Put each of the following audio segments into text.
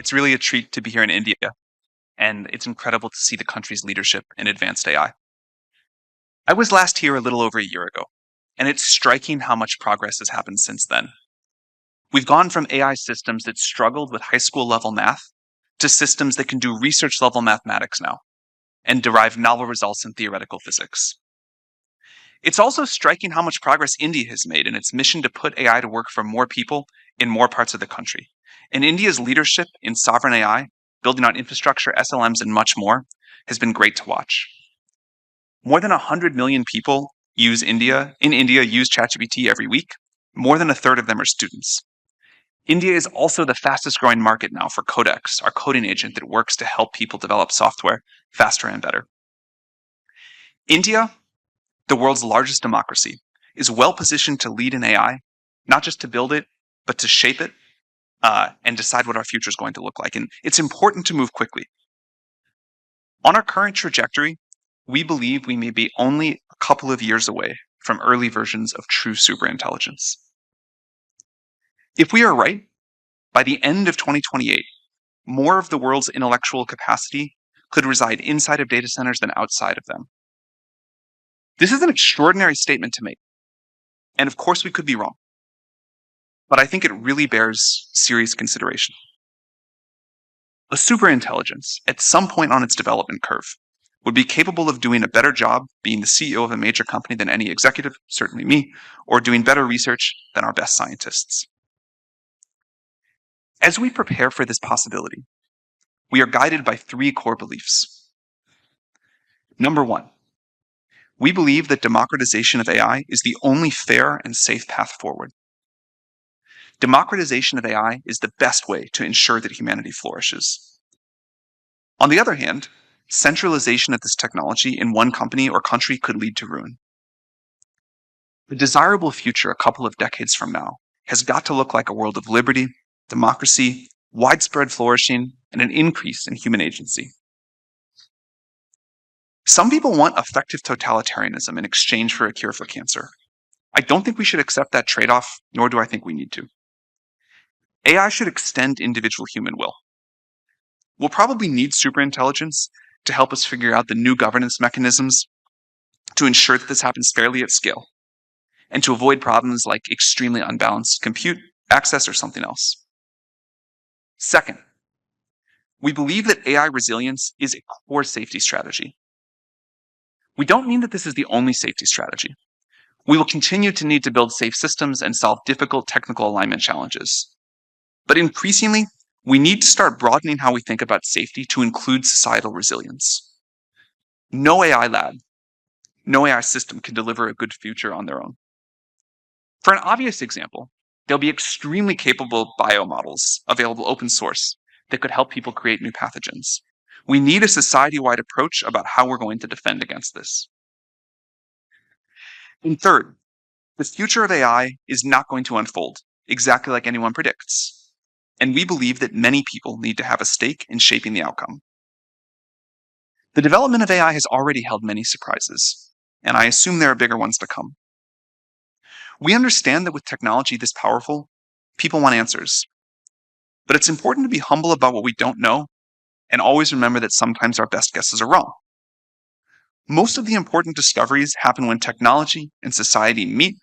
It's really a treat to be here in India, and it's incredible to see the country's leadership in advanced AI. I was last here a little over a year ago, and it's striking how much progress has happened since then. We've gone from AI systems that struggled with high school level math to systems that can do research level mathematics now and derive novel results in theoretical physics. It's also striking how much progress India has made in its mission to put AI to work for more people in more parts of the country. And India's leadership in sovereign AI, building on infrastructure, SLMs, and much more, has been great to watch. More than 100 million people in India use ChatGPT every week. More than a third of them are students. India is also the fastest growing market now for Codex, our coding agent that works to help people develop software faster and better. India, the world's largest democracy, is well positioned to lead in AI, not just to build it, but to shape it and decide what our future is going to look like. And it's important to move quickly. On our current trajectory, we believe we may be only a couple of years away from early versions of true superintelligence. If we are right, by the end of 2028, more of the world's intellectual capacity could reside inside of data centers than outside of them. This is an extraordinary statement to make. And of course, we could be wrong. But I think it really bears serious consideration. A superintelligence, at some point on its development curve, would be capable of doing a better job being the CEO of a major company than any executive, certainly me, or doing better research than our best scientists. As we prepare for this possibility, we are guided by three core beliefs. Number one, we believe that democratization of AI is the only fair and safe path forward. Democratization of AI is the best way to ensure that humanity flourishes. On the other hand, centralization of this technology in one company or country could lead to ruin. The desirable future a couple of decades from now has got to look like a world of liberty, democracy, widespread flourishing, and an increase in human agency. Some people want effective totalitarianism in exchange for a cure for cancer. I don't think we should accept that trade-off, nor do I think we need to. AI should extend individual human will. We'll probably need superintelligence to help us figure out the new governance mechanisms to ensure that this happens fairly at scale, and to avoid problems like extremely unbalanced compute access or something else. Second, we believe that AI resilience is a core safety strategy. We don't mean that this is the only safety strategy. We will continue to need to build safe systems and solve difficult technical alignment challenges. But increasingly, we need to start broadening how we think about safety to include societal resilience. No AI lab, no AI system can deliver a good future on their own. For an obvious example, there'll be extremely capable biomodels available open source that could help people create new pathogens. We need a society-wide approach about how we're going to defend against this. And third, the future of AI is not going to unfold exactly like anyone predicts. And we believe that many people need to have a stake in shaping the outcome. The development of AI has already held many surprises, and I assume there are bigger ones to come. We understand that with technology this powerful, people want answers. But it's important to be humble about what we don't know, and always remember that sometimes our best guesses are wrong. Most of the important discoveries happen when technology and society meet,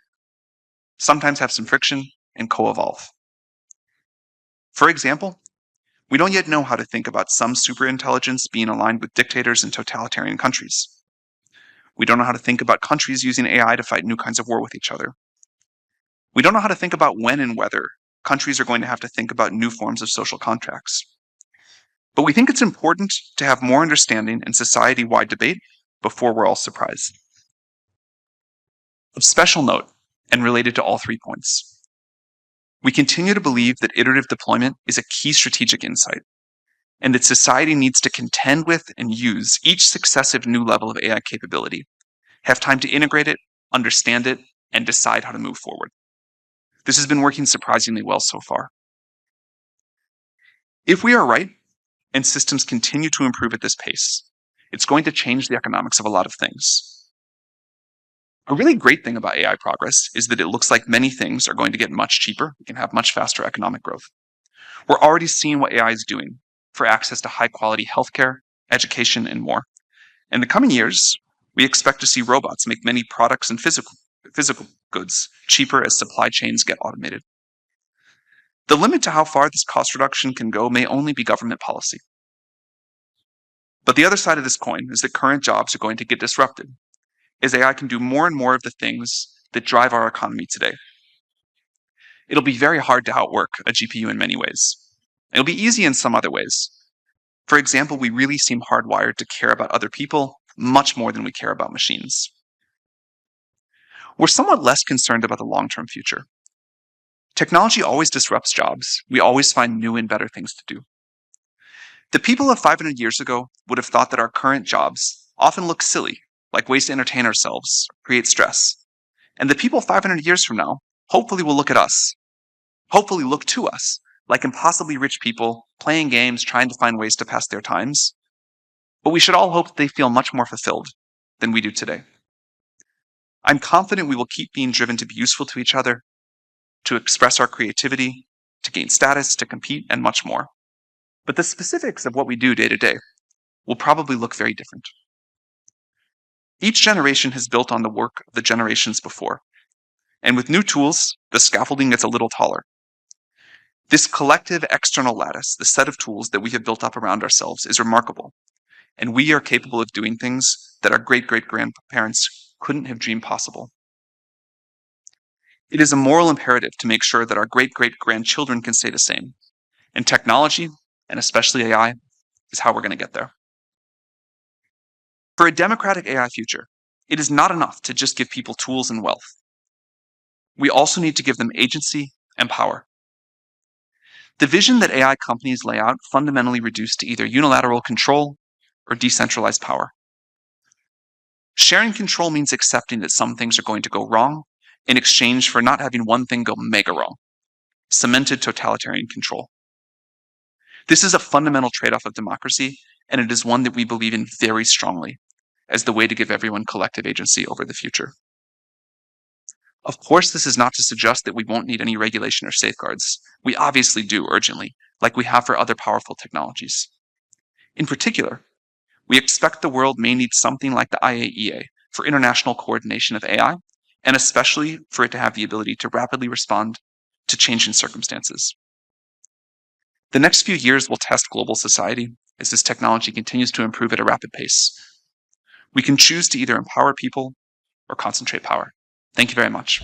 sometimes have some friction, and co-evolve. For example, we don't yet know how to think about some superintelligence being aligned with dictators and totalitarian countries. We don't know how to think about countries using AI to fight new kinds of war with each other. We don't know how to think about when and whether countries are going to have to think about new forms of social contracts. But we think it's important to have more understanding and society-wide debate before we're all surprised. Of special note, and related to all 3 points, we continue to believe that iterative deployment is a key strategic insight, and that society needs to contend with and use each successive new level of AI capability, have time to integrate it, understand it, and decide how to move forward. This has been working surprisingly well so far. If we are right, and systems continue to improve at this pace, it's going to change the economics of a lot of things. A really great thing about AI progress is that it looks like many things are going to get much cheaper. We can have much faster economic growth. We're already seeing what AI is doing for access to high-quality healthcare, education, and more. In the coming years, we expect to see robots make many products and physical goods cheaper as supply chains get automated. The limit to how far this cost reduction can go may only be government policy. But the other side of this coin is that current jobs are going to get disrupted, as AI can do more and more of the things that drive our economy today. It'll be very hard to outwork a GPU in many ways. It'll be easy in some other ways. For example, we really seem hardwired to care about other people much more than we care about machines. We're somewhat less concerned about the long-term future. Technology always disrupts jobs. We always find new and better things to do. The people of 500 years ago would have thought that our current jobs often look silly, like ways to entertain ourselves, create stress. And the people 500 years from now hopefully will look to us, like impossibly rich people playing games, trying to find ways to pass their times. But we should all hope that they feel much more fulfilled than we do today. I'm confident we will keep being driven to be useful to each other, to express our creativity, to gain status, to compete, and much more. But the specifics of what we do day to day will probably look very different. Each generation has built on the work of the generations before, and with new tools, the scaffolding gets a little taller. This collective external lattice, the set of tools that we have built up around ourselves, is remarkable, and we are capable of doing things that our great-great-grandparents couldn't have dreamed possible. It is a moral imperative to make sure that our great-great-grandchildren can say the same, and technology, and especially AI, is how we're going to get there. For a democratic AI future, it is not enough to just give people tools and wealth. We also need to give them agency and power. The vision that AI companies lay out fundamentally reduced to either unilateral control or decentralized power. Sharing control means accepting that some things are going to go wrong in exchange for not having one thing go mega wrong, cemented totalitarian control. This is a fundamental trade-off of democracy, and it is one that we believe in very strongly as the way to give everyone collective agency over the future. Of course, this is not to suggest that we won't need any regulation or safeguards. We obviously do urgently, like we have for other powerful technologies. In particular, we expect the world may need something like the IAEA for international coordination of AI, and especially for it to have the ability to rapidly respond to changing circumstances. The next few years will test global society as this technology continues to improve at a rapid pace. We can choose to either empower people or concentrate power. Thank you very much.